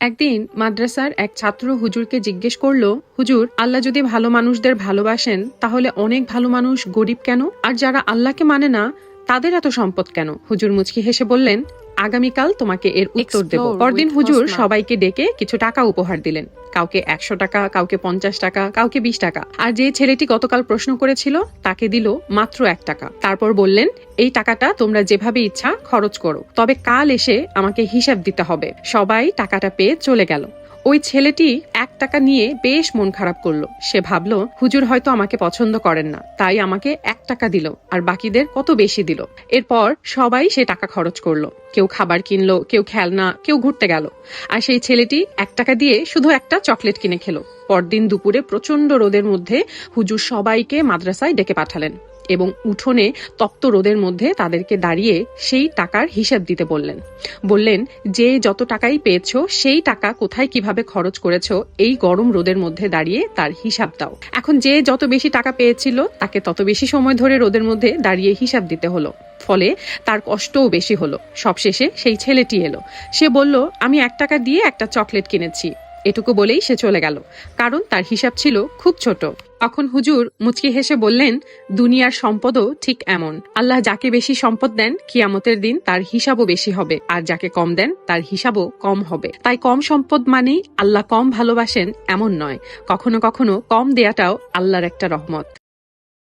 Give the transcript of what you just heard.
একদিন মাদ্রাসার এক ছাত্র হুজুরকে জিজ্ঞেস করলো, হুজুর, আল্লাহ যদি ভালো মানুষদের ভালোবাসেন তাহলে অনেক ভালো মানুষ গরিব কেন? আর যারা আল্লাহকে মানে না তাদের এত সম্পদ কেন? হুজুর মুচকি হেসে বললেন, আগামীকাল তোমাকে এর উত্তর দেব। পরদিন হুজুর সবাইকে ডেকে কিছু টাকা উপহার দিলেন। কাউকে 100 টাকা, কাউকে 50 টাকা, কাউকে 20 টাকা। আর যে ছেলেটি গতকাল প্রশ্ন করেছিল তাকে দিল মাত্র 1 টাকা। তারপর বললেন, এই টাকাটা তোমরা যেভাবে ইচ্ছা খরচ করো, তবে কাল এসে আমাকে হিসাব দিতে হবে। সবাই টাকাটা পেয়ে চলে গেল। ওই ছেলেটি 1 টাকা নিয়ে বেশ মন খারাপ করলো। সে ভাবলো, হুজুর হয়তো আমাকে পছন্দ করেন না, তাই আমাকে 1 টাকা দিল আর বাকিদের কত বেশি দিল। এরপর সবাই সে টাকা খরচ করলো। কেউ খাবার কিনলো, কেউ খেলনা, কেউ ঘুরতে গেল। আর সেই ছেলেটি 1 টাকা দিয়ে শুধু একটা চকলেট কিনে খেলো। পরদিন দুপুরে প্রচন্ড রোদের মধ্যে হুজুর সবাইকে মাদ্রাসায় ডেকে পাঠালেন এবং উঠোনে তপ্ত রোদের মধ্যে তাদেরকে দাঁড়িয়ে সেই টাকার হিসাব দিতে বললেন, যে যত টাকাই পেয়েছো সেই টাকা কোথায় কিভাবে খরচ করেছো এই গরম রোদের মধ্যে দাঁড়িয়ে তার হিসাব দাও। এখন যে যত বেশি টাকা পেয়েছিল তাকে তত বেশি সময় ধরে রোদের মধ্যে দাঁড়িয়ে হিসাব দিতে হলো। ফলে তার কষ্টও বেশি হলো। সবশেষে সেই ছেলেটি এলো। সে বলল, আমি 1 টাকা দিয়ে একটা চকলেট কিনেছি। এটুকু বলেই সে চলে গেল, কারণ তার হিসাব ছিল খুব ছোট। তখন হুজুর মুচকি হেসে বললেন, দুনিয়ার সম্পদও ঠিক এমন। আল্লাহ যাকে বেশি সম্পদ দেন কিয়ামতের দিন তার হিসাবও বেশি হবে, আর যাকে কম দেন তার হিসাবও কম হবে। তাই কম সম্পদ মানেই আল্লাহ কম ভালোবাসেন এমন নয়। কখনো কখনো কম দেয়াটাও আল্লাহর একটা রহমত।